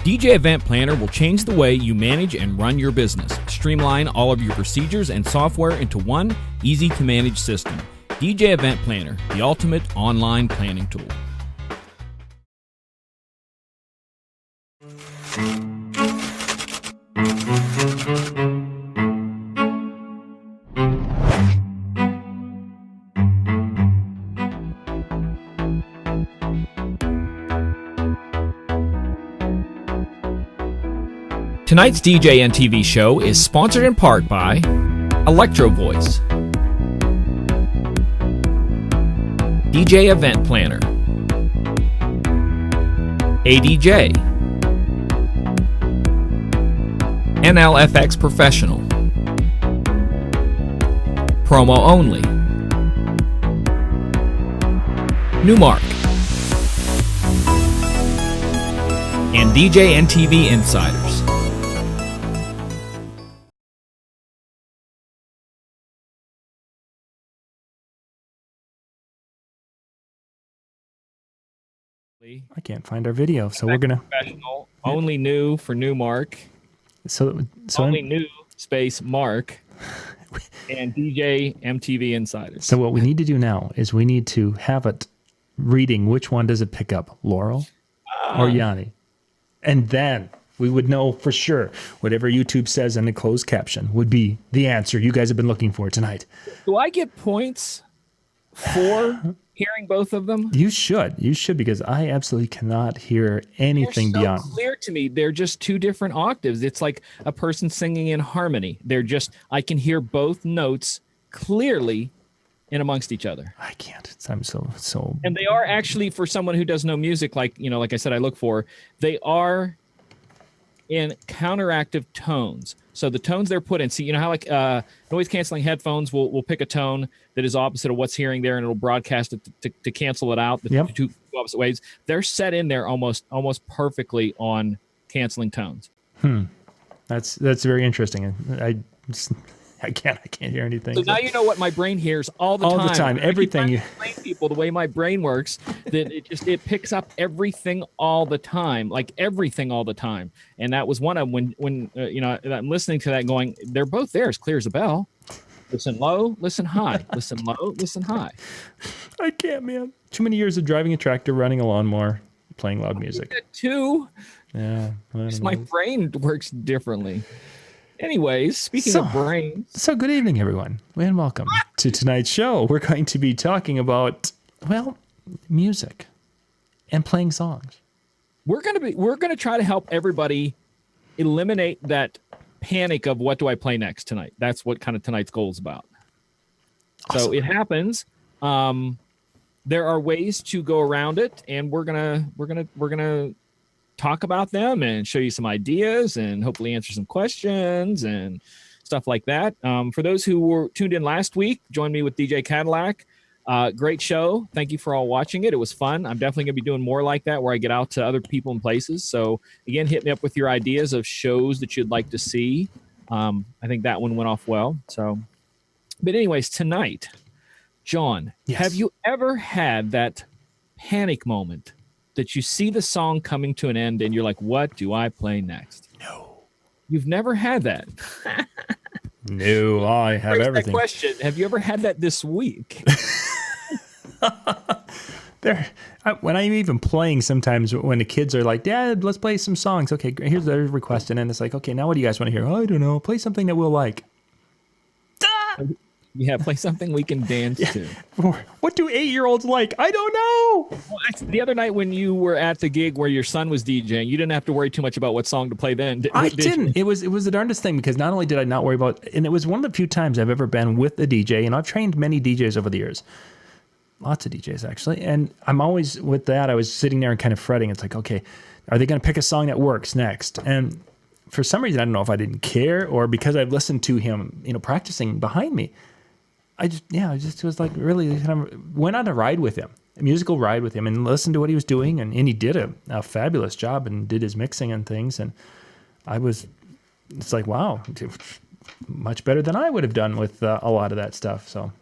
DJ Event Planner will change the way you manage and run your business. Streamline all of your procedures and software into one easy-to-manage system. DJ Event Planner, the ultimate online planning tool. Tonight's DJNTV show is sponsored in part by Electro Voice, DJ Event Planner, ADJ, NLFX Professional, Promo Only, Newmark, and DJNTV Insiders. I can't find our video, so we're gonna professional only new for Newmark. So only new space Mark and DJ MTV Insiders. So what we need to do now is we need to have it reading which one does it pick up, Laurel or Yanni, and then we would know for sure whatever YouTube says in the closed caption would be the answer you guys have been looking for tonight. Do I get points for hearing both of them? You should, because I absolutely cannot hear anything beyond. They're so clear to me. They're just two different octaves. It's like a person singing in harmony. I can hear both notes clearly in amongst each other. I can't. I'm so. And they are actually, for someone who does no music, like I said, I look for, they are in counteractive tones. So the tones they're put in, see, how like noise canceling headphones will pick a tone that is opposite of what's hearing there, and it'll broadcast it to cancel it out. The two opposite ways. They're set in there almost perfectly on canceling tones. That's very interesting. I can't hear anything. So now you know what my brain hears all the time. Everything. You explain to people the way my brain works, that it picks up everything all the time, like everything all the time. And that was one of them when I'm listening to that and going, they're both there as clear as a bell. Listen low, listen high. Listen low, listen high. I can't, man. Too many years of driving a tractor, running a lawnmower, playing loud music. I did that too. Yeah. My brain works differently. Anyways, speaking of brains. So good evening, everyone, and welcome to tonight's show. We're going to be talking about, music and playing songs. We're going to try to help everybody eliminate that panic of what do I play next tonight. That's what kind of tonight's goal is about. Awesome. So it happens. There are ways to go around it, and we're gonna talk about them and show you some ideas and hopefully answer some questions and stuff like that. For those who were tuned in last week, join me with DJ Cadillac. Great show. Thank you for all watching it. It was fun. I'm definitely going to be doing more like that where I get out to other people and places. So again, hit me up with your ideas of shows that you'd like to see. I think that one went off well. So, but anyways, tonight, John, have you ever had that panic moment that you see the song coming to an end and you're like, what do I play next? No. You've never had that? No, I have everything. That question. Have you ever had that this week? When I'm even playing sometimes when the kids are like, Dad, let's play some songs. Okay, here's the request. And then it's like, okay, now what do you guys want to hear? I don't know. Play something that we'll like. Yeah, play something we can dance to. What do 8-year-olds like? I don't know. Well, the other night when you were at the gig where your son was DJing, you didn't have to worry too much about what song to play then. I didn't. It was the darndest thing, because not only did I not worry about, and it was one of the few times I've ever been with a DJ, and I've trained many DJs over the years. Lots of DJs, actually. And I'm always with that. I was sitting there and kind of fretting. It's like, okay, are they going to pick a song that works next? And for some reason, I don't know if I didn't care or because I've listened to him, practicing behind me. I just was like really kind of went on a ride with him, a musical ride with him, and listened to what he was doing. And he did a fabulous job and did his mixing and things. And it's like, wow, much better than I would have done with a lot of that stuff. So.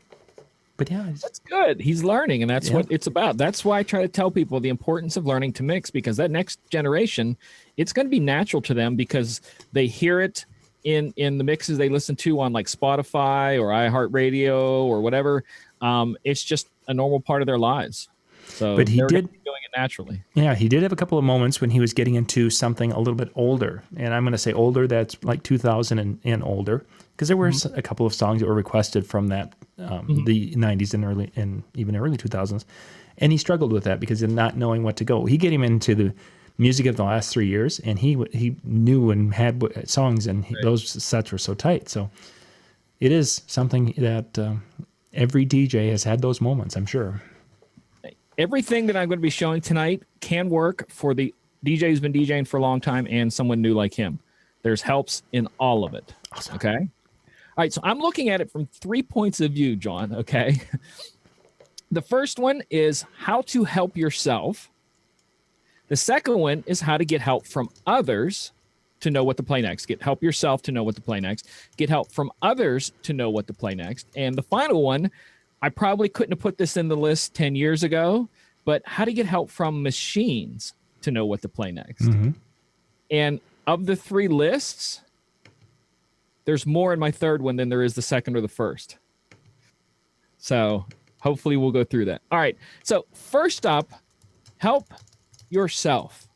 But yeah, That's good. He's learning, and that's what it's about. That's why I try to tell people the importance of learning to mix, because that next generation, it's going to be natural to them because they hear it in the mixes they listen to on like Spotify or iHeartRadio or whatever. It's just a normal part of their lives. So but he they're did doing it naturally. Yeah, he did have a couple of moments when he was getting into something a little bit older. And I'm going to say older, that's like 2000 and older, because there were a couple of songs that were requested from that, the 90s and even early 2000s. And he struggled with that because of not knowing what to go. He get him into the music of the last 3 years, and he knew and had songs, and those sets were so tight. So it is something that every DJ has had those moments, I'm sure. Everything that I'm going to be showing tonight can work for the DJ who's been DJing for a long time and someone new like him. There's helps in all of it. Awesome. Okay. All right. So I'm looking at it from 3 points of view, John. Okay. The first one is how to help yourself. The second one is how to get help from others to know what to play next. Get help yourself to know what to play next. Get help from others to know what to play next. And the final one, I probably couldn't have put this in the list 10 years ago, but how to get help from machines to know what to play next. And of the 3 lists, there's more in my third one than there is the second or the first. So hopefully we'll go through that. All right. So first up, help yourself.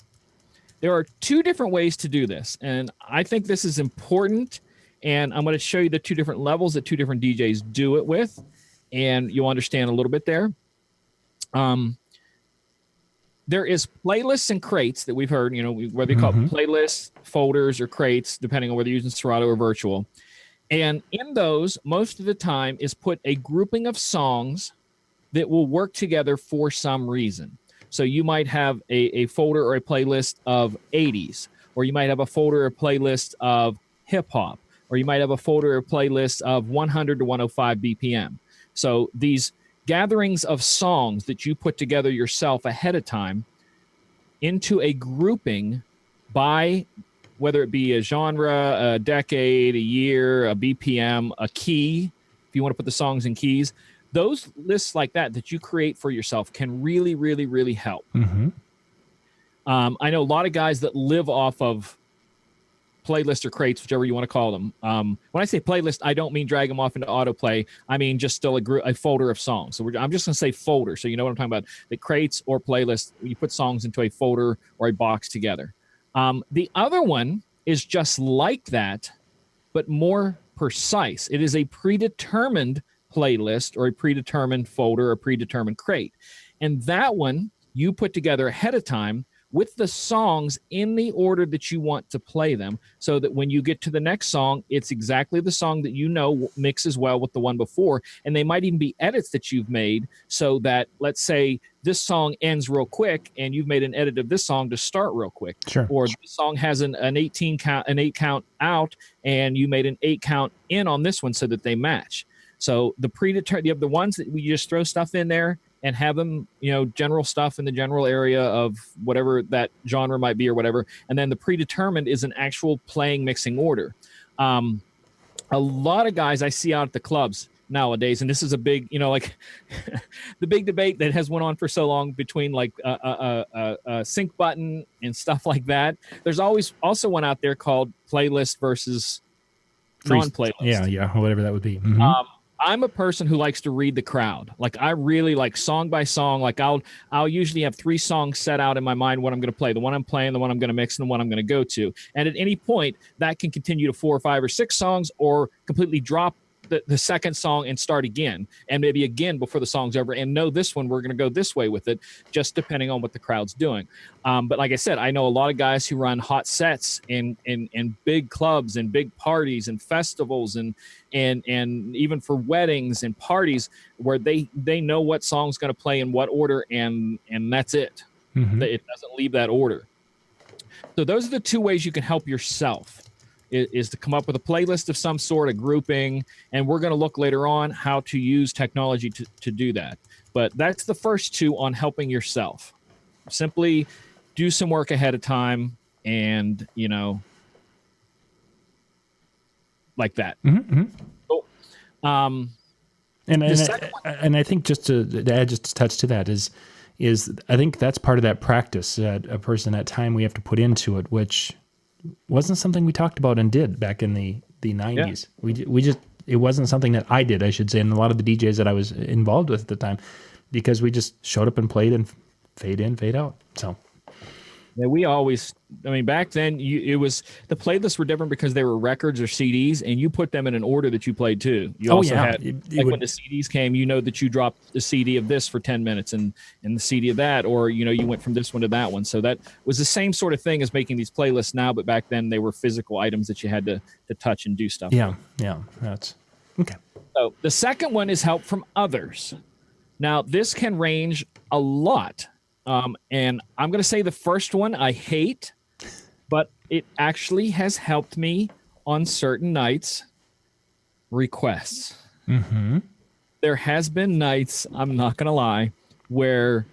There are 2 different ways to do this, and I think this is important, and I'm going to show you the 2 different levels that 2 different DJs do it with, and you'll understand a little bit there. There is playlists and crates that we've heard, whether you call it playlists, folders, or crates, depending on whether you're using Serato or virtual. And in those, most of the time is put a grouping of songs that will work together for some reason. So you might have a folder or a playlist of 80s, or you might have a folder or playlist of hip hop, or you might have a folder or playlist of 100 to 105 BPM. So these gatherings of songs that you put together yourself ahead of time into a grouping by whether it be a genre, a decade, a year, a BPM, a key, if you want to put the songs in keys, those lists like that you create for yourself can really, really, really help. I know a lot of guys that live off of playlists or crates, whichever you want to call them. When I say playlist, I don't mean drag them off into autoplay. I mean just still a folder of songs. So I'm just going to say folder, so you know what I'm talking about. The crates or playlists, you put songs into a folder or a box together. The other one is just like that, but more precise. It is a predetermined playlist or a predetermined folder or predetermined crate. And that one you put together ahead of time with the songs in the order that you want to play them, so that when you get to the next song, it's exactly the song that mixes well with the one before. And they might even be edits that you've made, so that, let's say this song ends real quick and you've made an edit of this song to start real quick. Sure. Or the song has an 8 count out and you made an 8 count in on this one so that they match. So you have the ones that we just throw stuff in there and have them, general stuff in the general area of whatever that genre might be or whatever. And then the predetermined is an actual playing mixing order. A lot of guys I see out at the clubs nowadays, and this is a big, like the big debate that has went on for so long between like a sync button and stuff like that. There's always also one out there called playlist versus non-playlist. Yeah, whatever that would be. I'm a person who likes to read the crowd. Like I really like song by song. Like I'll usually have 3 songs set out in my mind what I'm going to play, the one I'm playing, the one I'm going to mix, and the one I'm going to go to. And at any point, that can continue to 4 or 5 or 6 songs, or completely drop the second song and start again, and maybe again before the song's over. And no, this one we're going to go this way with it, just depending on what the crowd's doing. But like I said, I know a lot of guys who run hot sets in big clubs and big parties and festivals and even for weddings and parties where they know what song's going to play in what order, and that's it. It doesn't leave that order. So those are the 2 ways you can help yourself. Is to come up with a playlist of some sort, a grouping, and we're going to look later on how to use technology to do that. But that's the first 2 on helping yourself. Simply do some work ahead of time and, like that. Cool. And I think just to add just a touch to that is I think that's part of that practice that a person at time we have to put into it, which wasn't something we talked about and did back in the 90s. Yeah. We just, it wasn't something that I did, I should say, and a lot of the DJs that I was involved with at the time, because we just showed up and played and fade in, fade out. So. Yeah, we always, I mean, back then it was, the playlists were different because they were records or CDs, and you put them in an order that you played too. You also had, when the CDs came, that you dropped the CD of this for 10 minutes and the CD of that, or, you went from this one to that one. So that was the same sort of thing as making these playlists now, but back then they were physical items that you had to touch and do stuff with. Yeah, that's, okay. So the second one is help from others. Now, this can range a lot. And I'm going to say the first one I hate, but it actually has helped me on certain nights. Requests. Mm-hmm. There has been nights, I'm not going to lie, where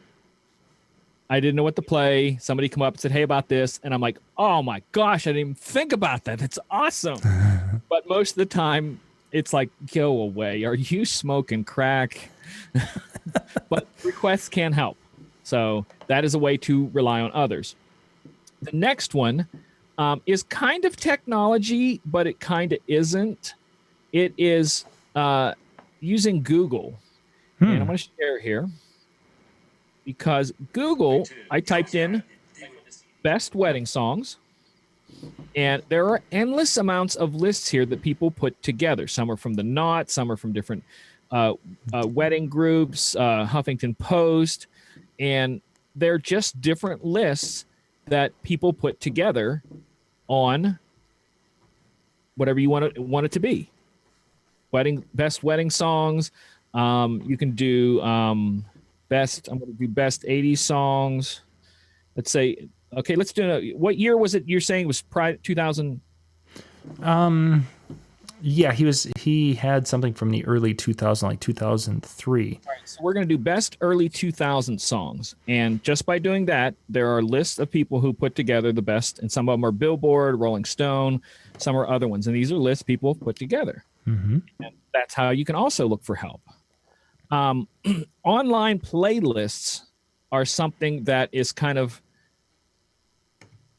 I didn't know what to play. Somebody come up and said, hey, about this. And I'm like, oh my gosh, I didn't even think about that. That's awesome. But most of the time it's like, go away. Are you smoking crack? But requests can help. So that is a way to rely on others. The next one is kind of technology, but it kind of isn't. It is using Google. And I'm going to share here because Google, I typed in best wedding songs, and there are endless amounts of lists here that people put together. Some are from the Knot, some are from different wedding groups, Huffington Post. And they're just different lists that people put together on whatever you want it to be. Best wedding songs. You can do best. I'm going to do best 80s songs. Let's say, okay, let's do. What year was it? You're saying it was 2000. Yeah, he had something from the early 2000, like 2003. All right, so we're going to do best early 2000 songs. And just by doing that, there are lists of people who put together the best, and some of them are Billboard, Rolling Stone, some are other ones. And these are lists people have put together. Mm-hmm. And that's how you can also look for help. Online playlists are something that is kind of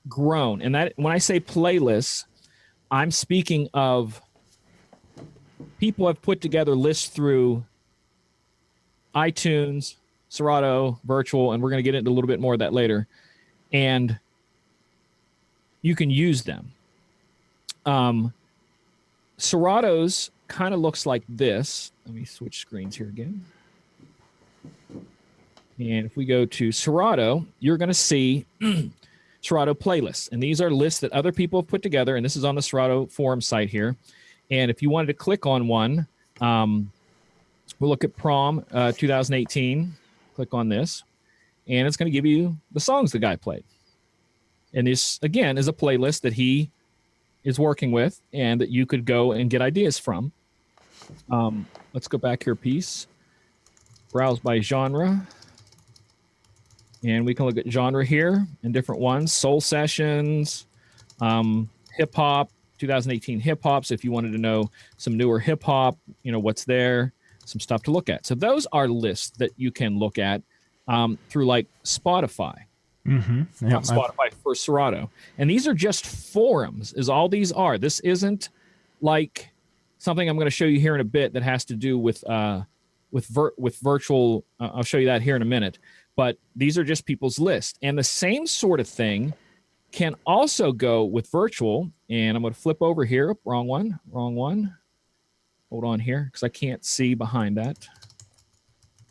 grown. And that when I say playlists, I'm speaking of people have put together lists through iTunes, Serato, Virtual, and we're going to get into a little bit more of that later. And you can use them. Serato's kind of looks like this. Let me switch screens here again. And if we go to Serato, you're going to see Serato playlists. And these are lists that other people have put together. And this is on the Serato forum site here. And if you wanted to click on one, we'll look at Prom 2018. Click on this. And it's going to give you the songs the guy played. And this, again, is a playlist that he is working with and that you could go and get ideas from. Let's go back here a piece. Browse by genre. And we can look at genre here and different ones. Soul Sessions, hip-hop, 2018 hip-hop. So if you wanted to know some newer hip-hop, what's there, some stuff to look at. So those are lists that you can look at through like Spotify. Mm-hmm. Yep. Spotify for Serato. And these are just forums is all these are. This isn't like something I'm going to show you here in a bit that has to do with virtual. I'll show you that here in a minute. But these are just people's lists. And the same sort of thing can also go with virtual. And I'm going to flip over here. Wrong one. Hold on here because I can't see behind that.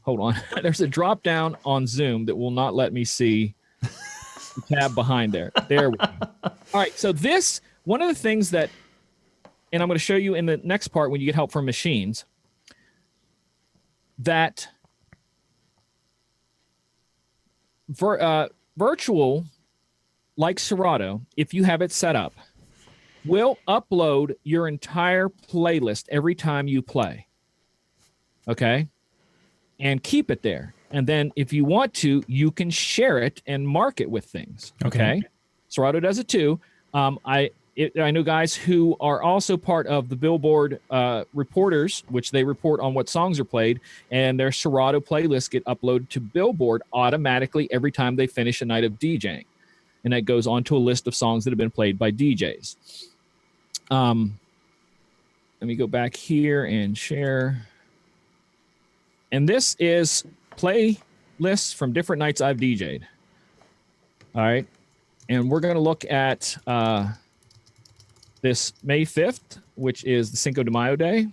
Hold on. There's a drop down on Zoom that will not let me see the tab behind there. There we go. All right. So this, one of the things that, and I'm going to show you in the next part when you get help from machines, that virtual, like Serato, if you have it set up, will upload your entire playlist every time you play. Okay? And keep it there. And then if you want to, you can share it and mark it with things. Okay? Serato does it too. I know guys who are also part of the Billboard reporters, which they report on what songs are played, and their Serato playlists get uploaded to Billboard automatically every time they finish a night of DJing. And that goes onto a list of songs that have been played by DJs. Let me go back here and share. And this is playlists from different nights I've DJ'd. All right. And we're going to look at this May 5th, which is the Cinco de Mayo day.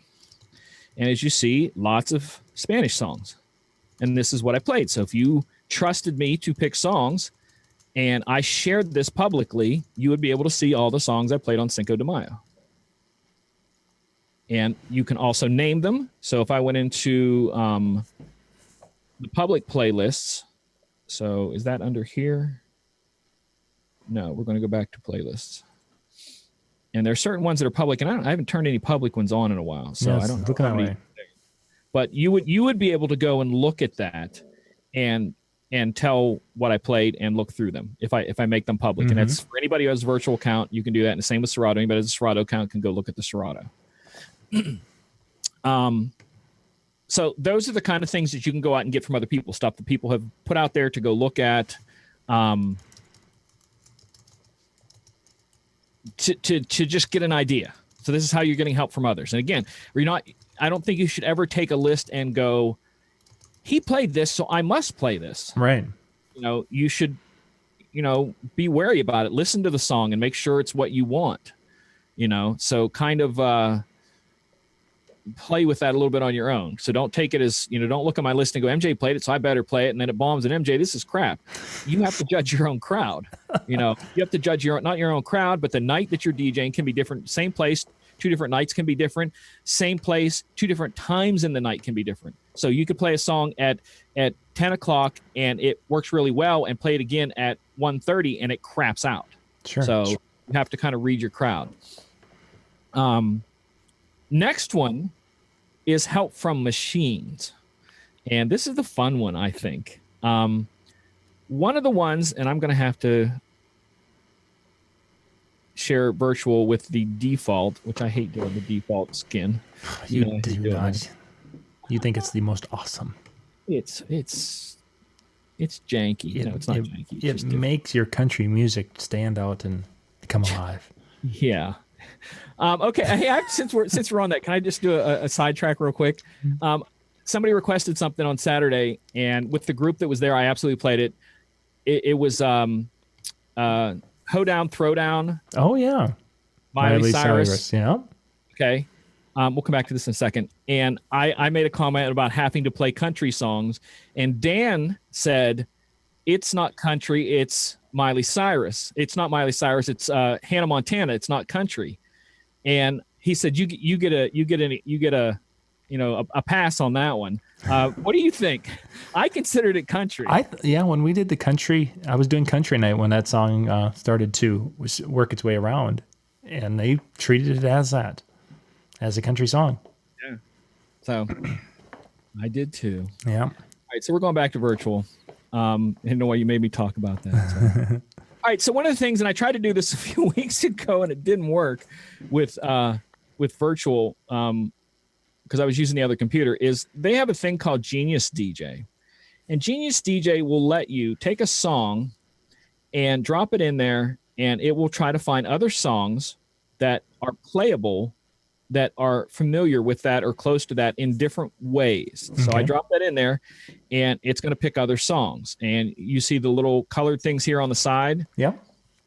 And as you see, lots of Spanish songs. And this is what I played. So if you trusted me to pick songs and I shared this publicly, you would be able to see all the songs I played on Cinco de Mayo. And you can also name them. So if I went into the public playlists, so is that under here? No, we're going to go back to playlists. And there are certain ones that are public, and I haven't turned any public ones on in a while, so yes, I don't know. Look that way. But you would be able to go and look at that and tell what I played and look through them if I make them public. Mm-hmm. And that's for anybody who has a virtual account, you can do that. And the same with Serato. Anybody who has a Serato account can go look at the Serato. So those are the kind of things that you can go out and get from other people, stuff that people have put out there to go look at. To just get an idea. So this is how you're getting help from others. And again, I don't think you should ever take a list and go, he played this, so I must play this. Right. You should, be wary about it. Listen to the song and make sure it's what you want. So kind of play with that a little bit on your own. So don't take it as, don't look at my list and go, MJ played it, so I better play it. And then it bombs and MJ, this is crap. You have to judge your own crowd. You have to judge not your own crowd, but the night that you're DJing can be different. Same place, 2 different nights can be different. Same place, 2 different times in the night can be different. So you could play a song at 10 o'clock and it works really well, and play it again at 1:30 and it craps out. Sure. So you have to kind of read your crowd. Next one is help from machines. And this is the fun one, I think. One of the ones, and I'm going to have to share virtual with the default, which I hate doing the default skin. You do not. You think it's the most awesome. It's janky. It's not janky. It makes your country music stand out and come alive. Yeah. Okay. Hey, since we're on that, can I just do a sidetrack real quick? Somebody requested something on Saturday, and with the group that was there, I absolutely played it. It was Hoedown Throwdown. Oh yeah, Miley Cyrus. Yeah. Okay. We'll come back to this in a second. And I made a comment about having to play country songs, and Dan said, "It's not country. It's Miley Cyrus. It's not Miley Cyrus. It's Hannah Montana. It's not country." And he said, "You get a pass on that one." What do you think? I considered it country. When we did the country, I was doing country night when that song started to work its way around, and they treated it as that, as a country song. Yeah. So I did too. Yeah. All right. So we're going back to virtual. I didn't know why you made me talk about that. So. All right. So one of the things, and I tried to do this a few weeks ago, and it didn't work with virtual, because I was using the other computer, is they have a thing called Genius DJ. And Genius DJ will let you take a song and drop it in there, and it will try to find other songs that are playable, that are familiar with that or close to that in different ways. Okay. So I drop that in there, and it's going to pick other songs. And you see the little colored things here on the side. Yeah.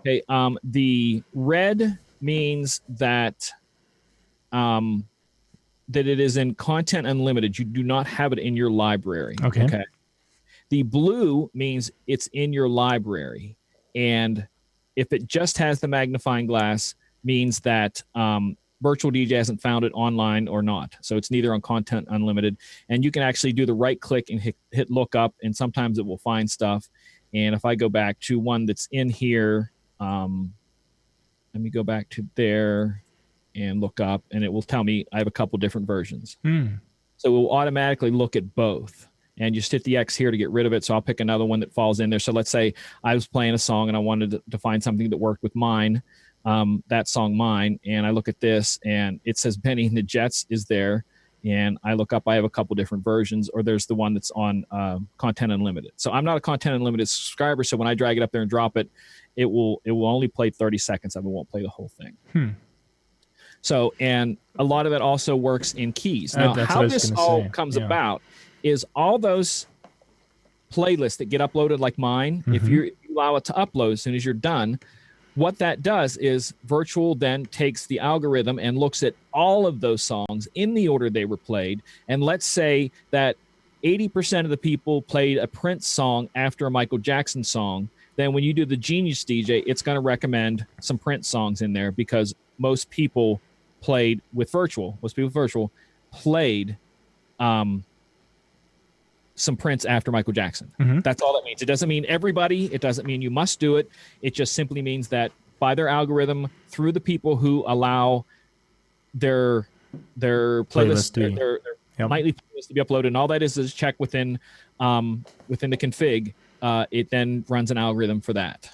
Okay. The red means that that it is in content unlimited. You do not have it in your library. Okay. The blue means it's in your library. And if it just has the magnifying glass, means that Virtual DJ hasn't found it online or not. So it's neither on content unlimited. And you can actually do the right click and hit look up, and sometimes it will find stuff. And if I go back to one that's in here, let me go back to there and look up, and it will tell me I have a couple different versions. So it will automatically look at both. And you just hit the X here to get rid of it. So I'll pick another one that falls in there. So let's say I was playing a song and I wanted to find something that worked with mine. that song Mine, and I look at this and it says Benny and the Jets is there, and I look up, I have a couple different versions, or there's the one that's on Content Unlimited. So I'm not a Content Unlimited subscriber, so when I drag it up there and drop it, it will only play 30 seconds of it. Won't play the whole thing. So, and a lot of it also works in keys. Now, how this all comes about is all those playlists that get uploaded like mine, if you allow it to upload as soon as you're done, what that does is Virtual then takes the algorithm and looks at all of those songs in the order they were played. And let's say that 80% of the people played a Prince song after a Michael Jackson song. Then when you do the Genius DJ, it's going to recommend some Prince songs in there because most people played with Virtual. Most people with Virtual played some Prince after Michael Jackson. That's all that means. It doesn't mean everybody. It doesn't mean you must do it. It just simply means that by their algorithm, through the people who allow their playlist, their nightly playlist to be uploaded, and all that is check within the config. It then runs an algorithm for that.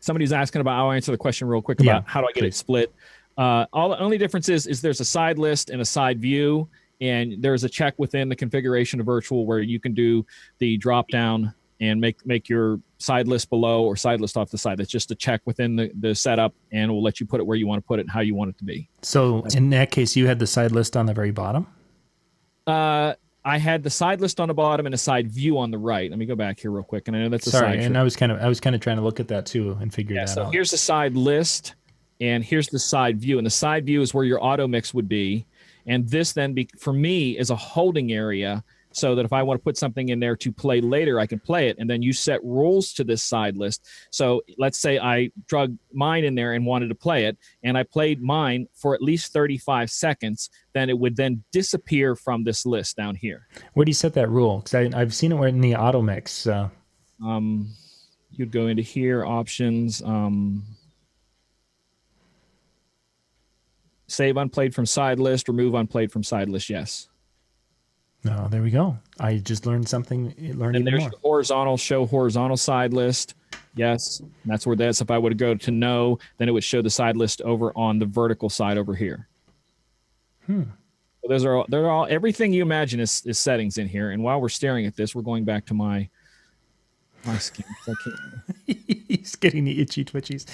Somebody's asking about. I'll answer the question real quick about how do I get it split. The only difference is there's a side list and a side view. And there's a check within the configuration of Virtual where you can do the drop down and make your side list below or side list off the side. That's just a check within the setup, and it will let you put it where you want to put it and how you want it to be. So in that case, you had the side list on the very bottom? I had the side list on the bottom and a side view on the right. Let me go back here real quick. And I know that's a side. And I was kind of trying to look at that too and figure that out. So here's the side list, and here's the side view. And the side view is where your auto mix would be. And this then, for me, is a holding area so that if I want to put something in there to play later, I can play it. And then you set rules to this side list. So let's say I drug Mine in there and wanted to play it, and I played Mine for at least 35 seconds, then it would then disappear from this list down here. Where do you set that rule? Because I've seen it in the auto mix. You'd go into here, options, save unplayed from side list, remove unplayed from side list, yes. Oh, there we go. I just learned something. And there's your horizontal, show horizontal side list. Yes, and that's where that's. If I would go to no, then it would show the side list over on the vertical side over here. So they're all everything you imagine is settings in here. And while we're staring at this, we're going back to my skin. I can't. He's getting the itchy twitchies.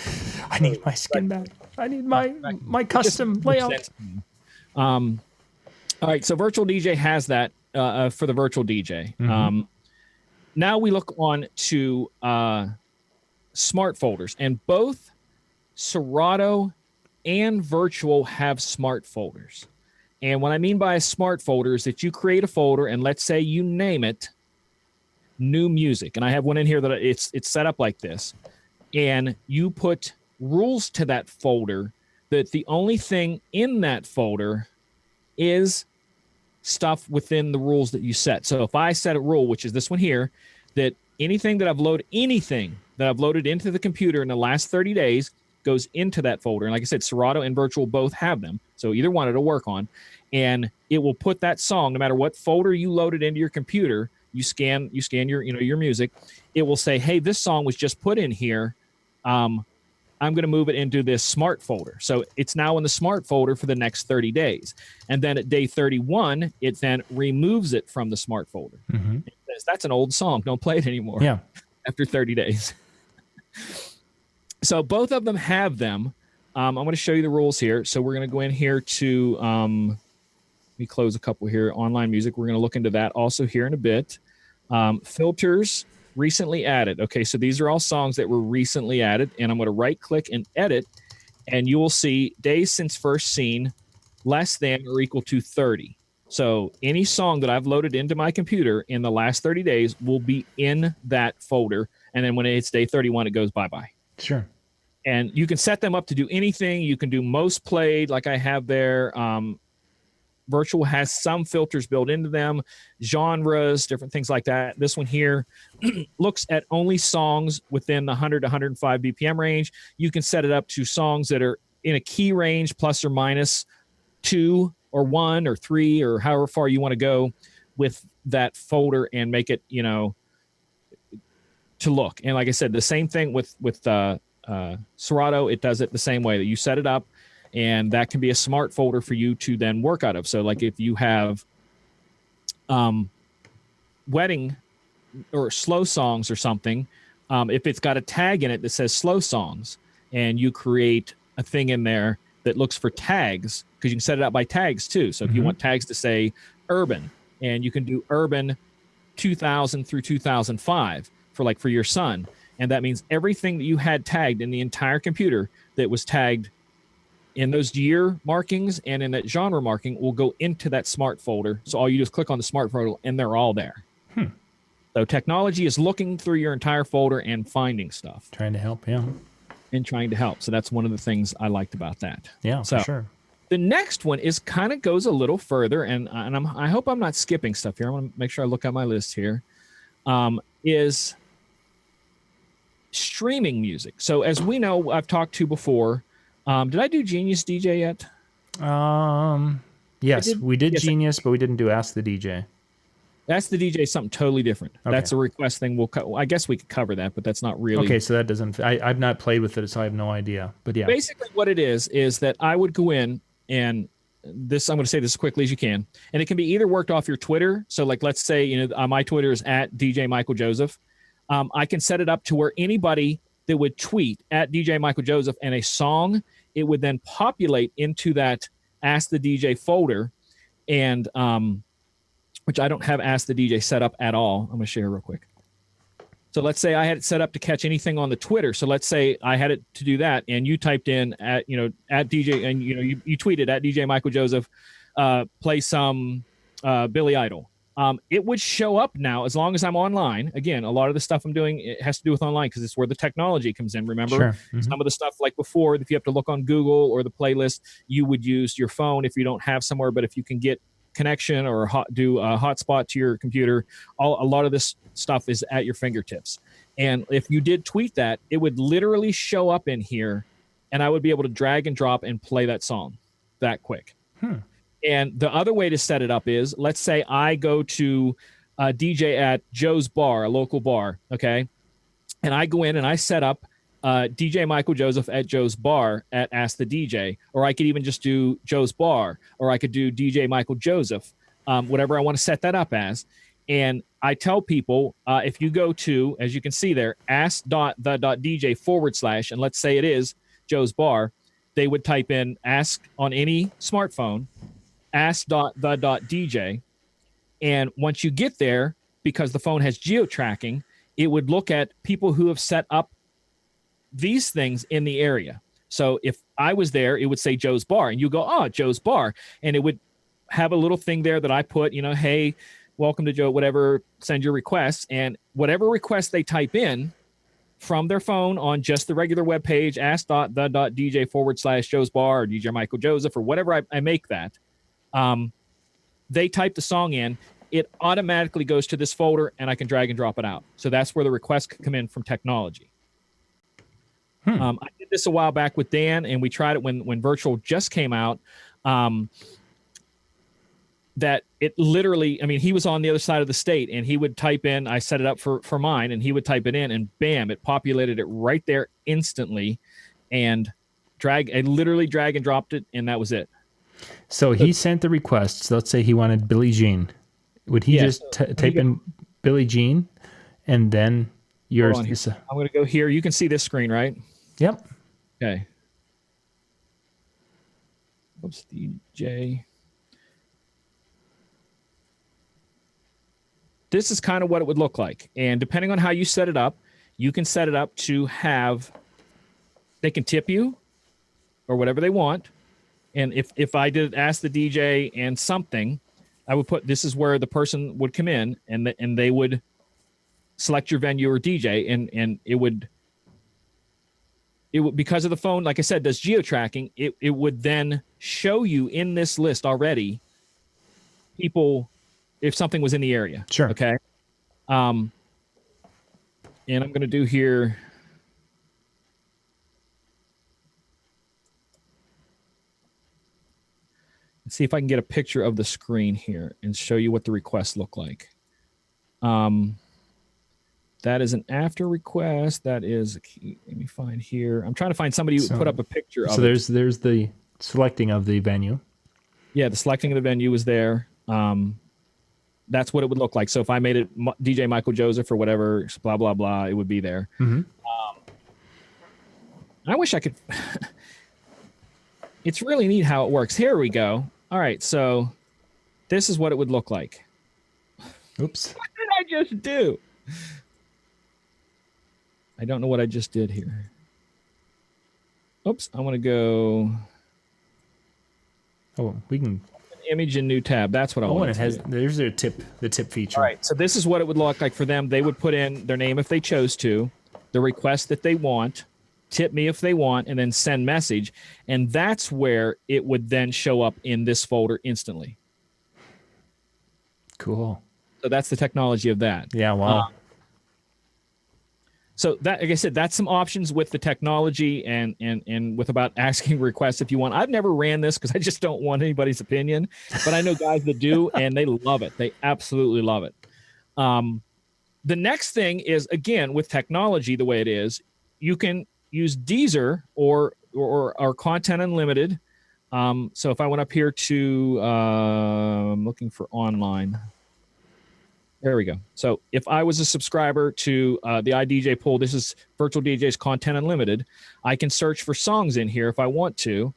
I need my skin back. I need my custom layout. All right, so Virtual DJ has that for the Virtual DJ. Now we look on to smart folders, and both Serato and Virtual have smart folders. And what I mean by a smart folder is that you create a folder, and let's say you name it New Music, and I have one in here that it's set up like this, and you put rules to that folder that the only thing in that folder is stuff within the rules that you set. So if I set a rule, which is this one here, that anything that I've loaded into the computer in the last 30 days goes into that folder. And like I said, Serato and Virtual both have them, so either one it'll work on, and it will put that song, no matter what folder you loaded into your computer. You scan your music. It will say, hey, this song was just put in here. I'm going to move it into this smart folder. So it's now in the smart folder for the next 30 days. And then at day 31, it then removes it from the smart folder. It says, that's an old song. Don't play it anymore. Yeah. After 30 days. So both of them have them. I'm going to show you the rules here. So we're going to go in here to, let me close a couple here. Online music. We're going to look into that also here in a bit. Filters recently added. Okay, so these are all songs that were recently added, and I'm going to right click and edit, and you will see days since first seen less than or equal to 30. So any song that I've loaded into my computer in the last 30 days will be in that folder, and then when it's day 31, it goes bye-bye. Sure. And you can set them up to do anything. You can do most played like I have there. Virtual has some filters built into them, genres, different things like that. This one here looks at only songs within the 100 to 105 BPM range. You can set it up to songs that are in a key range, plus or minus 2 or 1 or 3 or however far you want to go with that folder and make it, to look. And like I said, the same thing with Serato, it does it the same way that you set it up, and that can be a smart folder for you to then work out of. So like if you have wedding or slow songs or something, if it's got a tag in it that says slow songs, and you create a thing in there that looks for tags, because you can set it up by tags too. So if you want tags to say urban, and you can do urban 2000 through 2005 for your son. And that means everything that you had tagged in the entire computer that was tagged in those year markings and in that genre marking will go into that smart folder. So all you do is click on the smart folder and they're all there. So technology is looking through your entire folder and finding stuff. Trying to help, yeah. And trying to help. So that's one of the things I liked about that. Yeah, so, for sure. The next one is kind of goes a little further, and I hope I'm not skipping stuff here. I want to make sure I look at my list here. Is streaming music. So as we know, I've talked to before. Did I do Genius DJ yet? Yes, we did Genius, but we didn't do Ask the DJ. Ask the DJ is something totally different. Okay. That's a request thing. I guess we could cover that, but that's not really. Okay, so that doesn't. I've not played with it, so I have no idea. But yeah, basically what it is that I would go in and this. I'm going to say this as quickly as you can, and it can be either worked off your Twitter. So like, let's say my Twitter is at DJ Michael Joseph. I can set it up to where anybody that would tweet at DJ Michael Joseph and a song, it would then populate into that Ask the DJ folder, and which I don't have Ask the DJ set up at all. I'm going to share real quick. So let's say I had it set up to catch anything on the Twitter. So let's say I had it to do that, and you typed in at DJ, and you tweeted at DJ Michael Joseph, play some Billy Idol. It would show up now as long as I'm online. Again, a lot of the stuff I'm doing, it has to do with online because it's where the technology comes in. Remember, sure. Some of the stuff like before, if you have to look on Google or the playlist, you would use your phone if you don't have somewhere. But if you can get connection or do a hotspot to your computer, a lot of this stuff is at your fingertips. And if you did tweet that, it would literally show up in here, and I would be able to drag and drop and play that song that quick. And the other way to set it up is, let's say I go to a DJ at Joe's Bar, a local bar, okay? And I go in and I set up DJ Michael Joseph at Joe's Bar at Ask the DJ, or I could even just do Joe's Bar, or I could do DJ Michael Joseph, whatever I want to set that up as. And I tell people, if you go to, as you can see there, ask.the.dj / and let's say it is Joe's Bar, they would type in ask on any smartphone, ask.the.dj, and once you get there, because the phone has geo-tracking, it would look at people who have set up these things in the area. So if I was there, it would say Joe's Bar, and you go, oh, Joe's Bar, and it would have a little thing there that I put, hey, welcome to Joe, whatever, send your requests, and whatever request they type in from their phone on just the regular web page, ask.the.dj / Joe's Bar or DJ Michael Joseph or whatever I make that, they type the song in, it automatically goes to this folder, and I can drag and drop it out. So that's where the requests come in from technology. I did this a while back with Dan, and we tried it when virtual just came out. That it literally, he was on the other side of the state, and he would type in, I set it up for mine, and he would type it in, and bam, it populated it right there instantly, and I literally drag and dropped it, and that was it. So he sent the requests. Let's say he wanted Billie Jean. Would he just type in Billie Jean, and then yours? I'm going to go here. You can see this screen, right? Yep. Okay. Oops, DJ. This is kind of what it would look like. And depending on how you set it up, you can set it up to have, they can tip you or whatever they want. And if I did ask the DJ and something, I would put, this is where the person would come in, and they would select your venue or DJ, and it would, because of the phone, like I said, does geo-tracking, it would then show you in this list already people, if something was in the area. Sure. Okay. And I'm going to do here. Let's see if I can get a picture of the screen here and show you what the requests look like. That is an after request. That is, let me find here. I'm trying to find somebody who put up a picture of it. So there's the selecting of the venue. Yeah, the selecting of the venue was there. That's what it would look like. So if I made it DJ Michael Joseph or whatever, blah, blah, blah, it would be there. Mm-hmm. I wish I could. It's really neat how it works. Here we go. All right, so this is what it would look like. Oops. What did I just do? I don't know what I just did here. Oops, I want to go. Oh, we can. Image and new tab. That's what I want. Oh, and it has. There's the tip feature. All right, so this is what it would look like for them. They would put in their name if they chose to, the request that they want, tip me if they want, and then send message. And that's where it would then show up in this folder instantly. Cool. So that's the technology of that. Yeah, wow. So that, like I said, that's some options with the technology and with about asking requests if you want. I've never ran this because I just don't want anybody's opinion, but I know guys that do, and they love it. They absolutely love it. The next thing is, again, with technology the way it is, you can use Deezer or Content Unlimited. So if I went up here to, I'm looking for online. There we go. So if I was a subscriber to the iDJ pool, this is Virtual DJ's Content Unlimited. I can search for songs in here if I want to.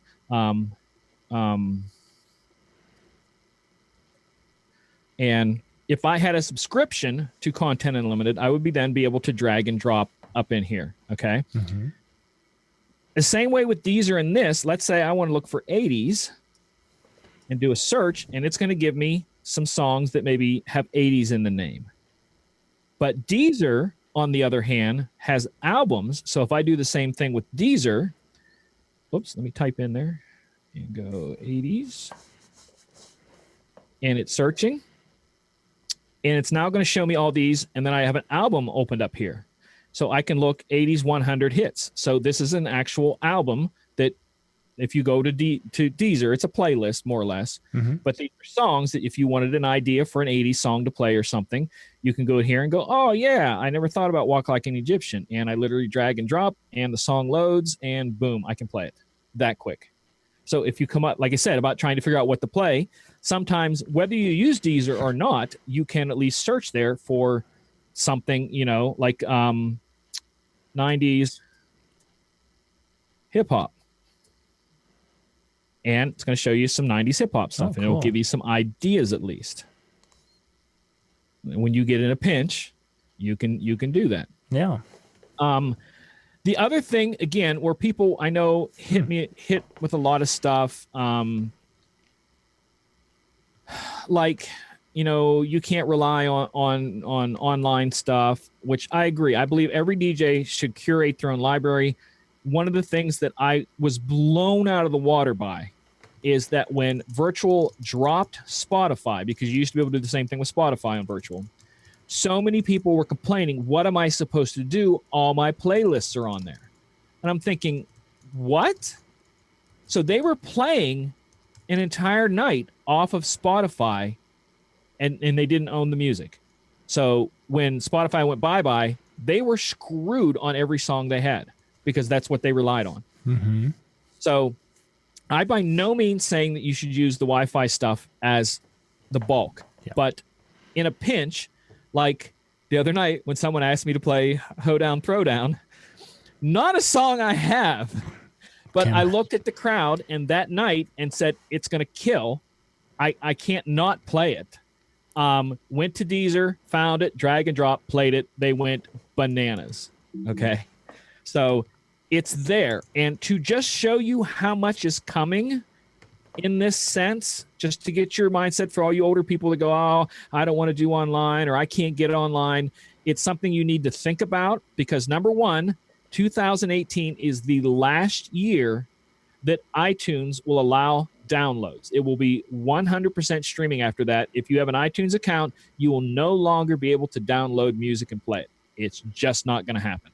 And if I had a subscription to Content Unlimited, I would then be able to drag and drop up in here. Okay. Mm-hmm. The same way with Deezer and this, let's say I want to look for 80s and do a search, and it's going to give me some songs that maybe have 80s in the name. But Deezer, on the other hand, has albums. So if I do the same thing with Deezer, oops, let me type in there and go 80s. And it's searching. And it's now going to show me all these. And then I have an album opened up here. So I can look 80s 100 hits. So this is an actual album that if you go to Deezer, it's a playlist more or less. Mm-hmm. But these are songs that if you wanted an idea for an 80s song to play or something, you can go here and go, oh, yeah, I never thought about Walk Like an Egyptian. And I literally drag and drop and the song loads and boom, I can play it that quick. So if you come up, like I said, about trying to figure out what to play, sometimes whether you use Deezer or not, you can at least search there for something, like 90s hip hop. And it's going to show you some 90s hip hop stuff, and it'll give you some ideas at least. And when you get in a pinch, you can do that. Yeah. The other thing, again, where people I know hit with a lot of stuff, like you can't rely on online stuff, which I agree. I believe every DJ should curate their own library. One of the things that I was blown out of the water by is that when Virtual dropped Spotify, because you used to be able to do the same thing with Spotify on Virtual, so many people were complaining, what am I supposed to do? All my playlists are on there. And I'm thinking, what? So they were playing an entire night off of Spotify and they didn't own the music. So when Spotify went bye-bye, they were screwed on every song they had because that's what they relied on. Mm-hmm. So I by no means saying that you should use the Wi-Fi stuff as the bulk, but in a pinch, like the other night when someone asked me to play Hoedown Throwdown, not a song I have, but I looked at the crowd and that night and said, it's going to kill. I can't not play it. Went to Deezer, found it, drag and drop, played it. They went bananas. Okay. So it's there. And to just show you how much is coming in this sense, just to get your mindset for all you older people that go, oh, I don't want to do online or I can't get online. It's something you need to think about because number one, 2018 is the last year that iTunes will allow downloads. It will be 100% streaming after that. If you have an iTunes account, you will no longer be able to download music and play it. It's just not going to happen.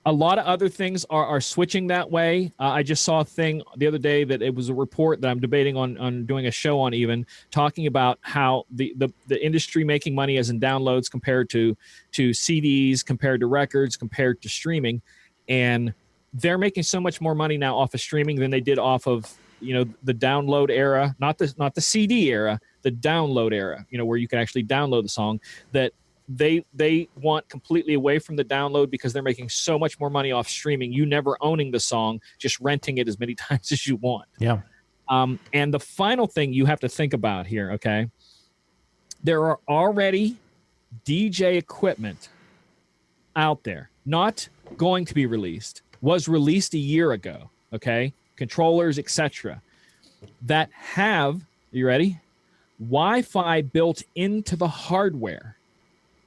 A lot of other things are switching that way. I just saw a thing the other day that it was a report that I'm debating on doing a show on, even talking about how the industry making money as in downloads compared to CDs, compared to records, compared to streaming. And they're making so much more money now off of streaming than they did off of, the download era, not the CD era, the download era, where you can actually download the song, that they want completely away from the download because they're making so much more money off streaming. You never owning the song, just renting it as many times as you want. Yeah. And the final thing you have to think about here, okay? There are already DJ equipment out there, not going to be released, was released a year ago, okay? Controllers, etc. that have, you ready? Wi-Fi built into the hardware.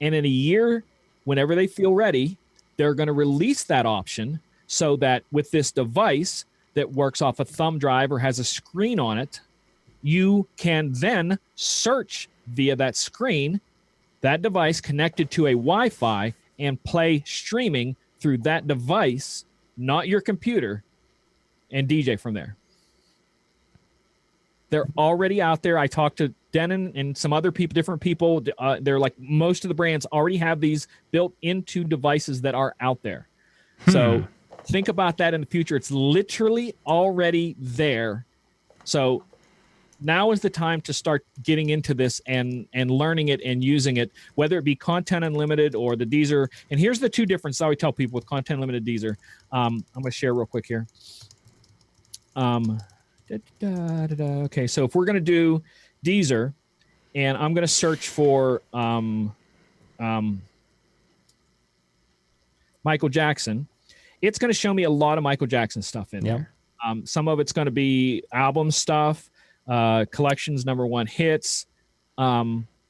And in a year, whenever they feel ready, they're going to release that option so that with this device that works off a thumb drive or has a screen on it, you can then search via that screen, that device connected to a Wi-Fi, and play streaming through that device, not your computer, and DJ from there. They're already out there. I talked to Denon and some other people, different people. They're like, most of the brands already have these built into devices that are out there. So think about that in the future. It's literally already there. So now is the time to start getting into this and learning it and using it, whether it be Content Unlimited or the Deezer. And here's the two differences I always tell people with Content Unlimited Deezer. I'm going to share real quick here. Okay, so if we're going to do Deezer, and I'm going to search for Michael Jackson, it's going to show me a lot of Michael Jackson stuff in there. Some of it's going to be album stuff, collections, #1 hits.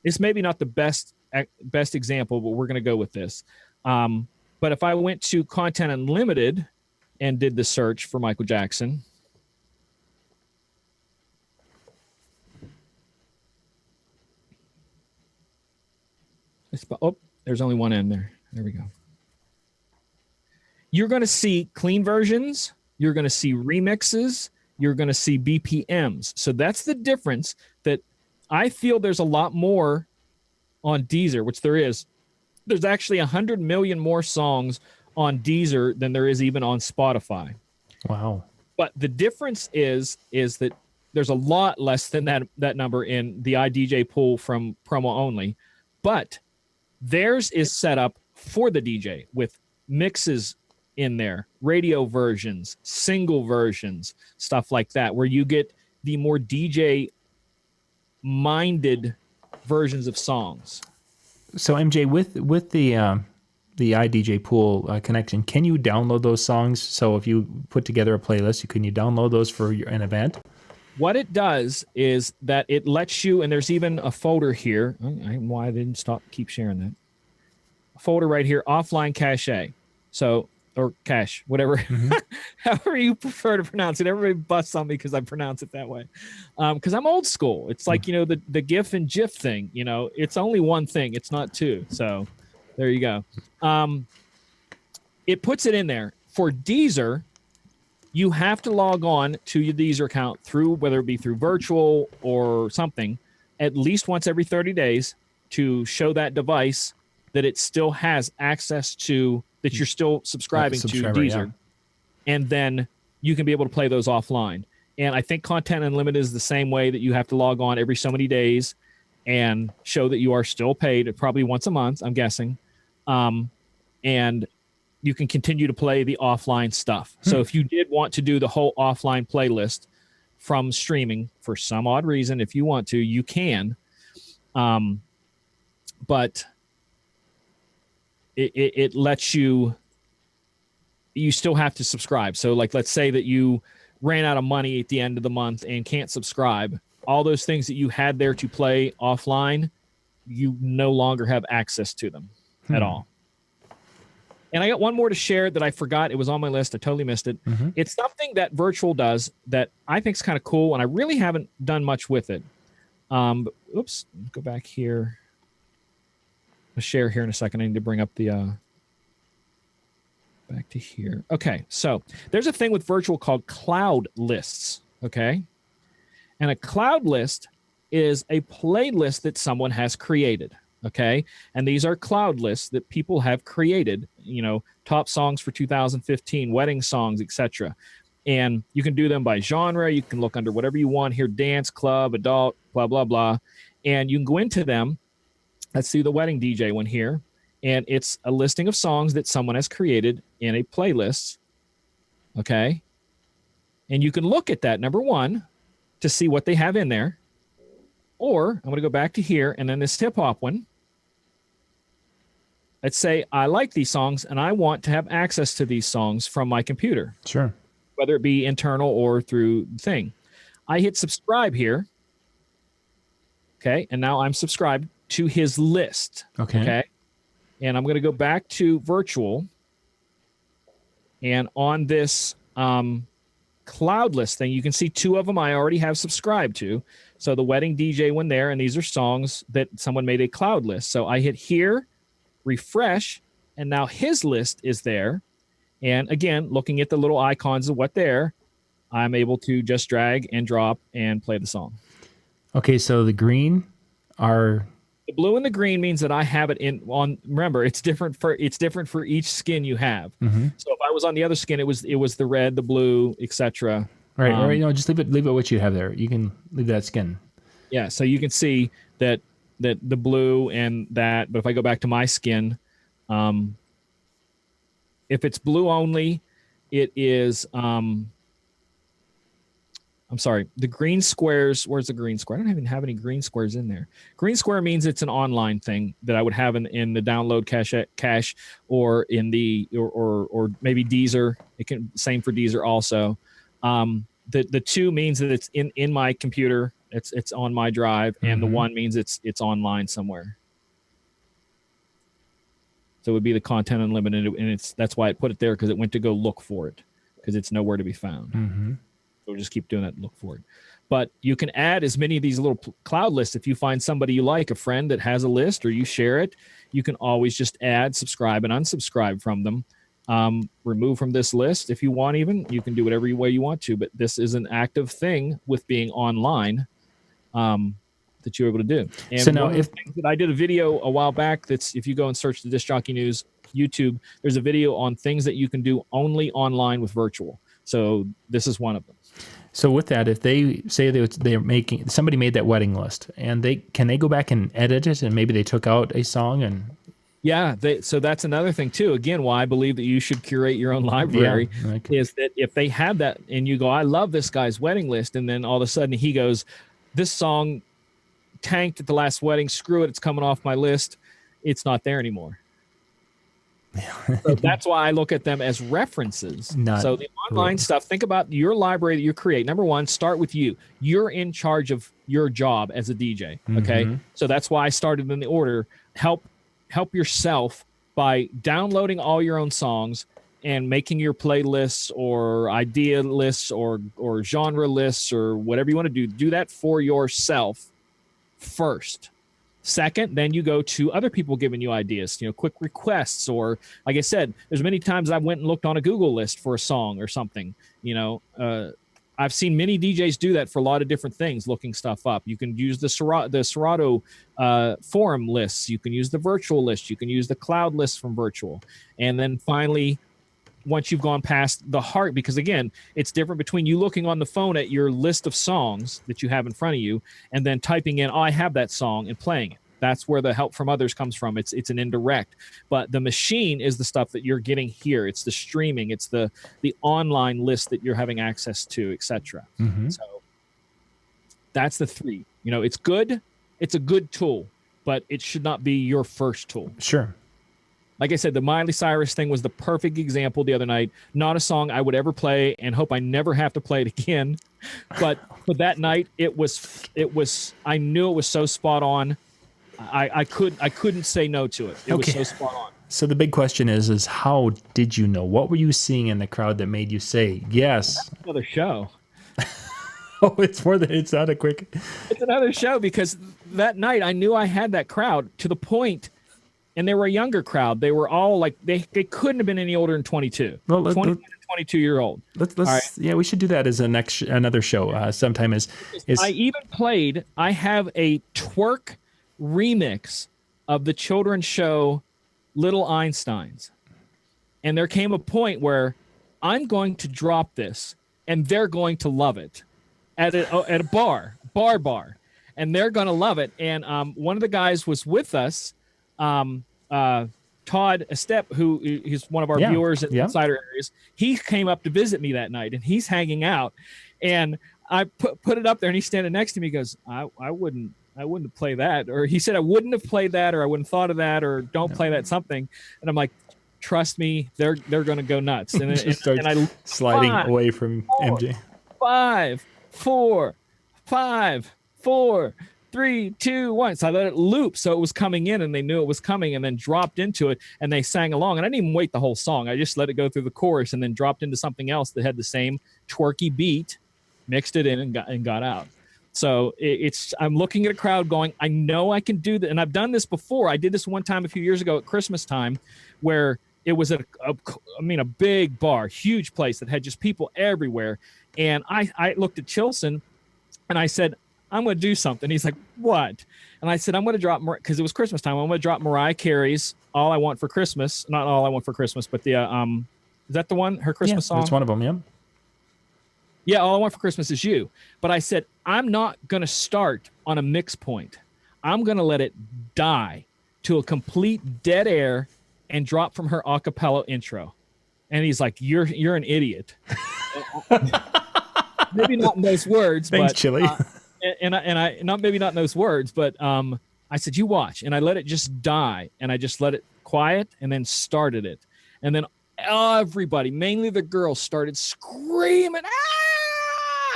It's maybe not the best example, but we're going to go with this. But if I went to Content Unlimited and did the search for Michael Jackson, there's only one end there. There we go. You're going to see clean versions. You're going to see remixes. You're going to see BPMs. So that's the difference, that I feel there's a lot more on Deezer, which there is. There's actually 100 million more songs on Deezer than there is even on Spotify. Wow. But the difference is that there's a lot less than that number in the iDJ pool from promo only. But theirs is set up for the DJ with mixes in there, radio versions, single versions, stuff like that, where you get the more DJ-minded versions of songs. So MJ, with the iDJ pool connection, can you download those songs? So if you put together a playlist, can you download those for an event? What it does is that it lets you, and there's even a folder here. Why I didn't keep sharing that. A folder right here, offline cache. So, or cache, whatever, however you prefer to pronounce it. Everybody busts on me because I pronounce it that way. Because I'm old school. It's like, the GIF and GIF thing, it's only one thing. It's not two. So there you go. It puts it in there. For Deezer, you have to log on to your Deezer account through, whether it be through virtual or something, at least once every 30 days to show that device that it still has access to, that you're still subscribing to Deezer. Yeah. And then you can be able to play those offline. And I think Content Unlimited is the same way, that you have to log on every so many days and show that you are still paid, probably once a month, I'm guessing. And you can continue to play the offline stuff. So if you did want to do the whole offline playlist from streaming for some odd reason, if you want to, you can. But it lets you still have to subscribe. So like, let's say that you ran out of money at the end of the month and can't subscribe. All those things that you had there to play offline, you no longer have access to them at all. And I got one more to share that I forgot. It was on my list. I totally missed it. It's something that Virtual does that I think is kind of cool, and I really haven't done much with it. Oops, go back here. I'll share here in a second. I need to bring up the back to here. Okay, so there's a thing with virtual called cloud lists. Okay, and a cloud list is a playlist that someone has created. Okay, and these are cloud lists that people have created. You know, top songs for 2015, wedding songs, etc. And you can do them by genre. You can look under whatever you want here: dance, club, adult, blah blah blah, and you can go into them. Let's see the wedding DJ one here. And it's a listing of songs that someone has created in a playlist. Okay. And you can look at that, number one, to see what they have in there. Or I'm going to go back to here and then this hip hop one. Let's say I like these songs and I want to have access to these songs from my computer. Sure. Whether it be internal or through thing. I hit subscribe here. Okay. And now I'm subscribed to his list. Okay. And I'm going to go back to virtual. And on this cloud list thing, you can see two of them I already have subscribed to. So the wedding DJ one there, and these are songs that someone made a cloud list. So I hit here, refresh, and now his list is there. And again, looking at the little icons of what there, I'm able to just drag and drop and play the song. Okay, so the green are... The blue and the green means that I have it in on. Remember, it's different for each skin you have. Mm-hmm. So if I was on the other skin, it was the red, the blue, etc. Right, right. You know, just leave it what you have there. You can leave that skin. Yeah, so you can see that the blue and that. But if I go back to my skin, if it's blue only, it is. I'm sorry, the green squares. Where's the green square? I don't even have any green squares in there. Green square means it's an online thing that I would have in the download cache or in the or maybe Deezer. It can same for Deezer also. The two means that it's in my computer. It's on my drive, and the one means it's online somewhere. So it would be the content unlimited, and that's why I put it there, because it went to go look for it because it's nowhere to be found. Mm-hmm. So just keep doing that and look for it. But you can add as many of these little cloud lists. If you find somebody you like, a friend that has a list, or you share it, you can always just add, subscribe, and unsubscribe from them. Remove from this list if you want. Even you can do whatever way you want to. But this is an active thing with being online that you're able to do. And so now, I did a video a while back. That's if you go and search the Disc Jockey News YouTube, there's a video on things that you can do only online with virtual. So this is one of them. So with that, if they say they're making, somebody made that wedding list, and can they go back and edit it, and maybe they took out a song and... Yeah, so that's another thing too. Again, why I believe that you should curate your own library is that if they have that and you go, I love this guy's wedding list, and then all of a sudden he goes, this song tanked at the last wedding, screw it, it's coming off my list. It's not there anymore. So that's why I look at them as references. So the online stuff, think about your library that you create. Number one, start with you. You're in charge of your job as a DJ. Okay. Mm-hmm. So that's why I started in the order. Help yourself by downloading all your own songs and making your playlists or idea lists or genre lists or whatever you want to do. Do that for yourself first. Second, then you go to other people giving you ideas, quick requests, or like I said, there's many times I went and looked on a Google list for a song or something. I've seen many DJs do that for a lot of different things, looking stuff up. You can use the Serato forum lists. You can use the virtual list. You can use the cloud list from virtual. And then finally, once you've gone past the heart, because again, it's different between you looking on the phone at your list of songs that you have in front of you and then typing in, oh, I have that song, and playing it. That's where the help from others comes from. It's an indirect, but the machine is the stuff that you're getting here. It's the streaming. It's the online list that you're having access to, etc. Mm-hmm. So that's the three. It's good. It's a good tool, but it should not be your first tool. Sure. Like I said, the Miley Cyrus thing was the perfect example the other night. Not a song I would ever play, and hope I never have to play it again. But for that night, it was. I knew it was so spot on. I couldn't say no to it. It was so spot on. So the big question is how did you know? What were you seeing in the crowd that made you say yes? That's another show. Oh, it's not a quick. It's another show, because that night I knew I had that crowd to the point and they were a younger crowd. They were all like they couldn't have been any older than 22. Well, 21 to 22-year-old. Let's right. Yeah, we should do that as another show sometime. I even played. I have a twerk remix of the children's show Little Einsteins, and there came a point where I'm going to drop this, and they're going to love it at a bar, and they're going to love it. And one of the guys was with us, Todd Estep, who is one of our viewers in Insider Areas. He came up to visit me that night, and he's hanging out, and I put it up there, and he's standing next to me. He goes, I wouldn't play that, or he said I wouldn't have played that, or I wouldn't have thought of that, or don't play that something. And I'm like, trust me, they're going to go nuts. And then and I sliding away from MJ. 5, 4, 5, 4, 3, 2, 1. So I let it loop, so it was coming in, and they knew it was coming, and then dropped into it, and they sang along. And I didn't even wait the whole song. I just let it go through the chorus, and then dropped into something else that had the same twerky beat, mixed it in, and got out. So I'm looking at a crowd going, I know I can do that. And I've done this before. I did this one time a few years ago at Christmas time, where it was at a big bar, huge place that had just people everywhere. And I looked at Chilson, and I said, I'm going to do something. He's like, what? And I said, I'm going to drop, because it was Christmas time, I'm going to drop Mariah Carey's All I Want for Christmas. Not All I Want for Christmas, but the, is that the one? Her Christmas song? That's one of them, yeah. Yeah, All I Want for Christmas Is You. But I said, I'm not going to start on a mix point. I'm going to let it die to a complete dead air and drop from her a cappella intro. And he's like, you're an idiot. Maybe not in those words. Thanks, but, Chili. And I not maybe not in those words, but I said, you watch. And I let it just die. And I just let it quiet and then started it. And then everybody, mainly the girls, started screaming,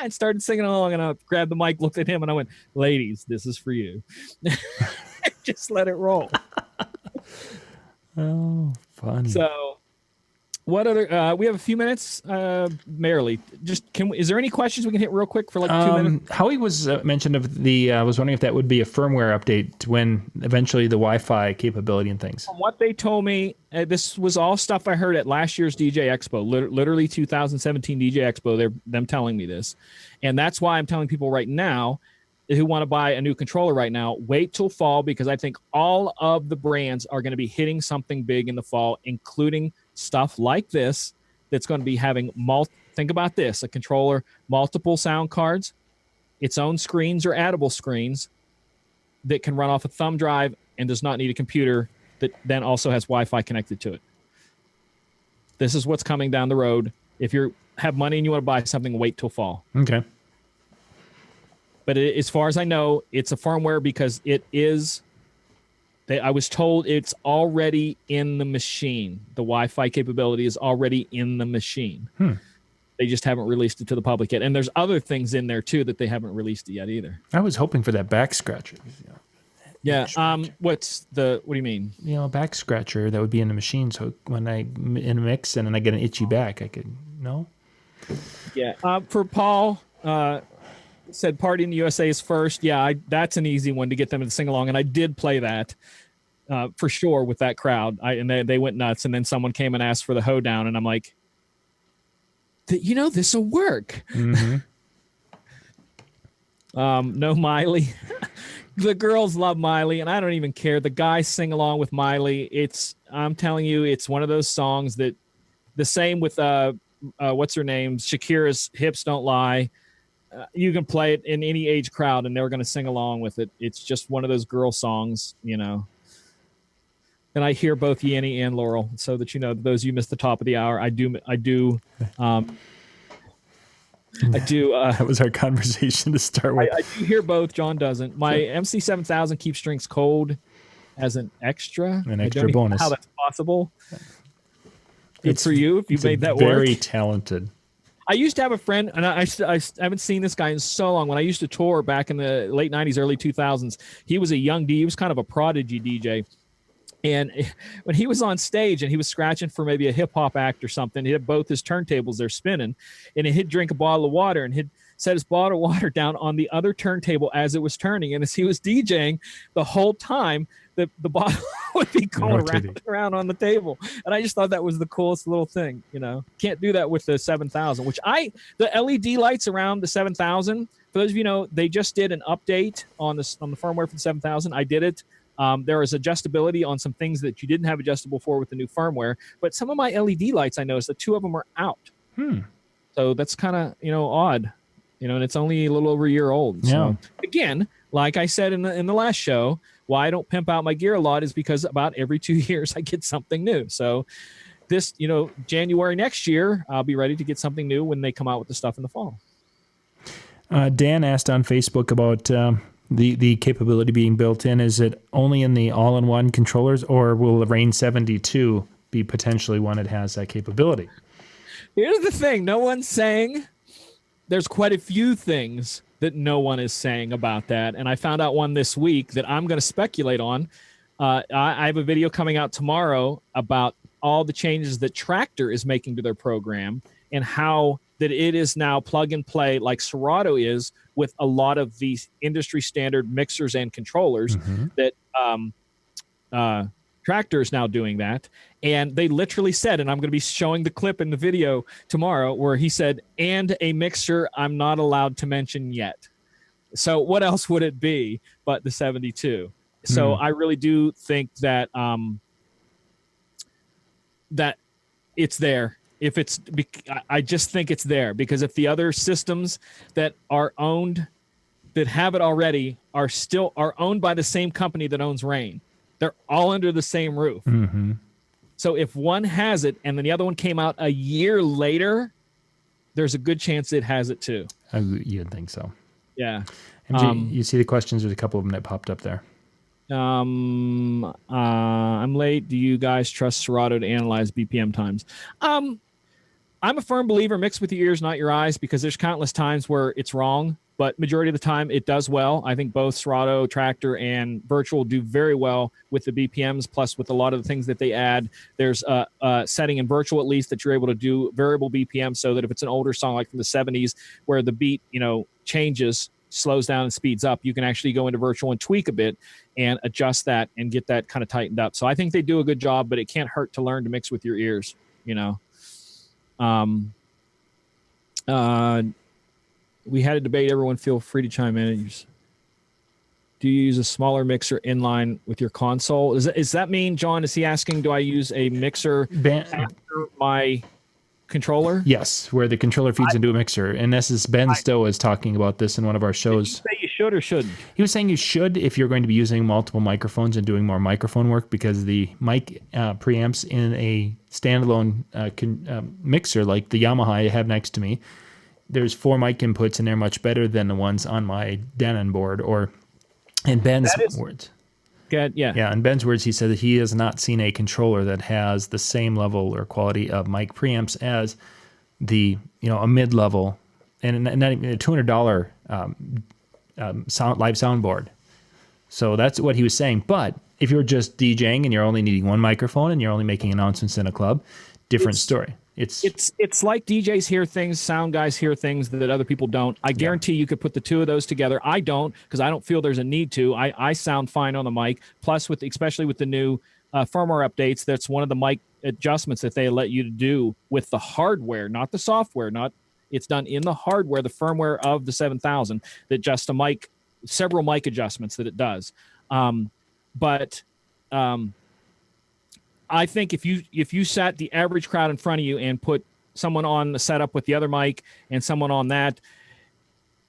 and started singing along. And I grabbed the mic, looked at him, and I went, ladies, this is for you. Just let it roll. Oh, funny. So what other, we have a few minutes, merrily. Just is there any questions we can hit real quick for like 2 minutes? Howie was mentioned of the, was wondering if that would be a firmware update when eventually the Wi-Fi capability and things. From what they told me, this was all stuff I heard at last year's DJ Expo, literally 2017 DJ Expo. They're them telling me this. And that's why I'm telling people right now who want to buy a new controller right now, wait till fall, because I think all of the brands are going to be hitting something big in the fall, including stuff like this that's going to be having think about this, a controller, multiple sound cards, its own screens or addable screens that can run off a thumb drive and does not need a computer that then also has Wi-Fi connected to it. This is what's coming down the road. If you have money and you want to buy something, wait till fall. Okay. But as far as I know, it's a firmware because it is. I was told it's already in the machine. The Wi-Fi capability is already in the machine. They just haven't released it to the public yet. And there's other things in there too that they haven't released it yet either. I was hoping for that back scratcher. Yeah. What do you mean? A back scratcher that would be in the machine. So when I in a mix and then I get an itchy back, I could no. Yeah. For Paul, said Party in the USA is first. Yeah, that's an easy one to get them to sing along. And I did play that for sure with that crowd. And they went nuts. And then someone came and asked for the hoedown. And I'm like, this will work. Mm-hmm. No Miley. The girls love Miley, and I don't even care. The guys sing along with Miley. I'm telling you, it's one of those songs that the same with what's her name? Shakira's Hips Don't Lie. You can play it in any age crowd, and they're going to sing along with it. It's just one of those girl songs, And I hear both Yanni and Laurel, so that those of you missed the top of the hour. I do. That was our conversation to start with. I do hear both. John doesn't. My MC7000 keeps drinks cold as an extra. An extra bonus. How that's possible? Good for you if you made that work. Very talented. I used to have a friend, and I haven't seen this guy in so long. When I used to tour back in the late 90s, early 2000s, he was a young D. He was kind of a prodigy DJ. And when he was on stage and he was scratching for maybe a hip-hop act or something, he had both his turntables there spinning, and he'd drink a bottle of water, and he'd set his bottle of water down on the other turntable as it was turning. And as he was DJing the whole time, the bottle would be going around on the table. And I just thought that was the coolest little thing. Can't do that with the 7000, the LED lights around the 7000. For those of you know, they just did an update on the firmware for the 7000. I did it. There is adjustability on some things that you didn't have adjustable for with the new firmware. But some of my LED lights, I noticed that 2 of them are out. So that's kind of, odd. And it's only a little over a year old. So again, like I said in the last show, why I don't pimp out my gear a lot is because about every 2 years I get something new. So this, January next year, I'll be ready to get something new when they come out with the stuff in the fall. Dan asked on Facebook about the capability being built in. Is it only in the all-in-one controllers, or will the Rain 72 be potentially one that has that capability? Here's the thing. No one's saying. There's quite a few things that no one is saying about that. And I found out one this week that I'm going to speculate on. I have a video coming out tomorrow about all the changes that Tractor is making to their program and how that it is now plug and play like Serato is with a lot of these industry standard mixers and controllers that Tractor is now doing that. And they literally said, and I'm going to be showing the clip in the video tomorrow, where he said, and a mixer I'm not allowed to mention yet. So what else would it be but the 72? So I really do think that that it's there. I just think it's there, because if the other systems that are owned, that have it already, are owned by the same company that owns Rain, they're all under the same roof. So if one has it and then the other one came out a year later, there's a good chance it has it too. You'd think so. Yeah. MG, you see the questions? There's a couple of them that popped up there. I'm late. Do you guys trust Serato to analyze BPM times? I'm a firm believer, mix with your ears, not your eyes, because there's countless times where it's wrong, but majority of the time it does well. I think both Serato, Tractor, and Virtual do very well with the BPMs, plus with a lot of the things that they add. There's a setting in Virtual, at least, that you're able to do variable BPM, so that if it's an older song like from the 70s where the beat, changes, slows down and speeds up, you can actually go into Virtual and tweak a bit and adjust that and get that kind of tightened up. So I think they do a good job, but it can't hurt to learn to mix with your ears, We had a debate. Everyone feel free to chime in. Do you use a smaller mixer inline with your console? Does that mean, John, is he asking, do I use a mixer after my controller? Yes, where the controller feeds into a mixer. And this is Ben Stowe is talking about this in one of our shows. Did you say you should or shouldn't? He was saying you should if you're going to be using multiple microphones and doing more microphone work, because the mic preamps in a standalone mixer like the Yamaha I have next to me, there's 4 mic inputs and they're much better than the ones on my Denon board, or in Ben's words. Good, yeah. Yeah, in Ben's words, he said that he has not seen a controller that has the same level or quality of mic preamps as the, a mid-level and not even a $200 live soundboard. So that's what he was saying. But if you're just DJing and you're only needing one microphone and you're only making announcements in a club, different story. It's like DJs hear things, sound guys hear things that other people don't. I guarantee you could put the two of those together. I don't, because I don't feel there's a need to. I sound fine on the mic. Plus, especially with the new firmware updates, that's one of the mic adjustments that they let you do with the hardware, not the software. It's done in the hardware, the firmware of the 7000, that just several mic adjustments that it does. I think if you sat the average crowd in front of you and put someone on the setup with the other mic and someone on that,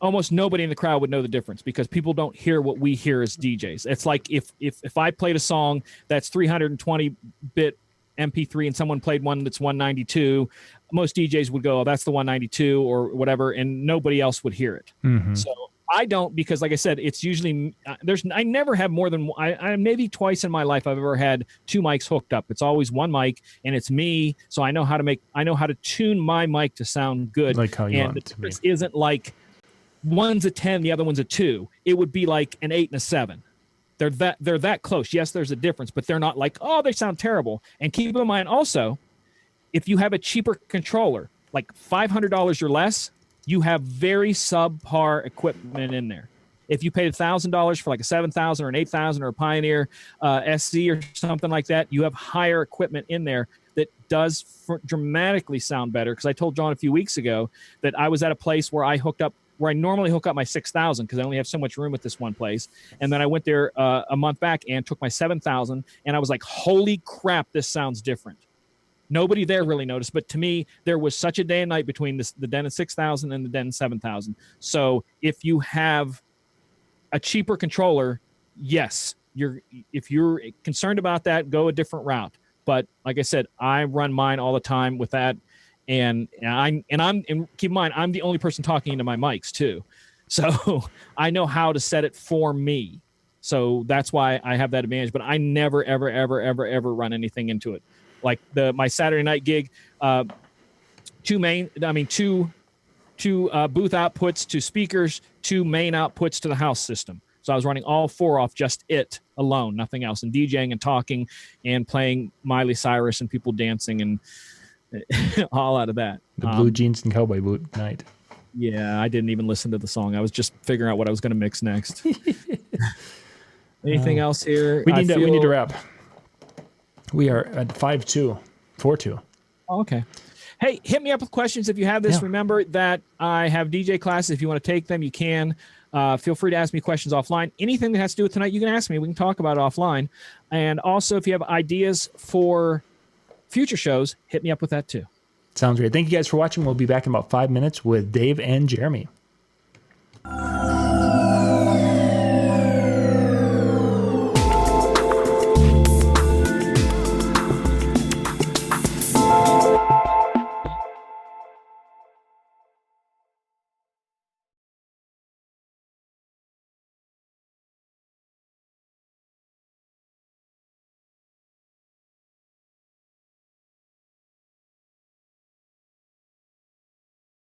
almost nobody in the crowd would know the difference, because people don't hear what we hear as DJs. It's like if I played a song that's 320-bit MP3 and someone played one that's 192, most DJs would go, oh, that's the 192 or whatever, and nobody else would hear it. So I don't, because like I said, it's usually I never have more than I maybe twice in my life I've ever had 2 mics hooked up. It's always one mic and it's me, so I know how to tune my mic to sound good. Like how you want it to be. It isn't like one's a 10, the other one's a 2. It would be like an 8 and a 7. They're that close. Yes, there's a difference, but they're not like, oh, they sound terrible. And keep in mind also, if you have a cheaper controller, like $500 or less, you have very subpar equipment in there. If you paid $1,000 for like a 7,000 or an 8,000 or a Pioneer SC or something like that, you have higher equipment in there that does dramatically sound better. Because I told John a few weeks ago that I was at a place where I normally hook up my 6,000 because I only have so much room at this one place. And then I went there a month back and took my 7,000, and I was like, holy crap, this sounds different. Nobody there really noticed, but to me, there was such a day and night between the Denon 6,000 and the Denon 7,000. So if you have a cheaper controller, yes, if you're concerned about that, go a different route. But like I said, I run mine all the time with that, and keep in mind, I'm the only person talking into my mics too, so I know how to set it for me. So that's why I have that advantage. But I never, ever, ever, ever, ever run anything into it. Like my Saturday night gig, two booth outputs to speakers, two main outputs to the house system. So I was running all four off just it alone, nothing else, and DJing and talking and playing Miley Cyrus and people dancing and all out of that. The blue jeans and cowboy boot night. Yeah, I didn't even listen to the song. I was just figuring out what I was going to mix next. Anything else here? We need to wrap. We are at 5-2, 4-2. Oh, okay. Hey, hit me up with questions if you have this. Yeah. Remember that I have DJ classes. If you want to take them, you can. Feel free to ask me questions offline. Anything that has to do with tonight, you can ask me. We can talk about it offline. And also, if you have ideas for future shows, hit me up with that too. Sounds great. Thank you guys for watching. We'll be back in about 5 minutes with Dave and Jeremy.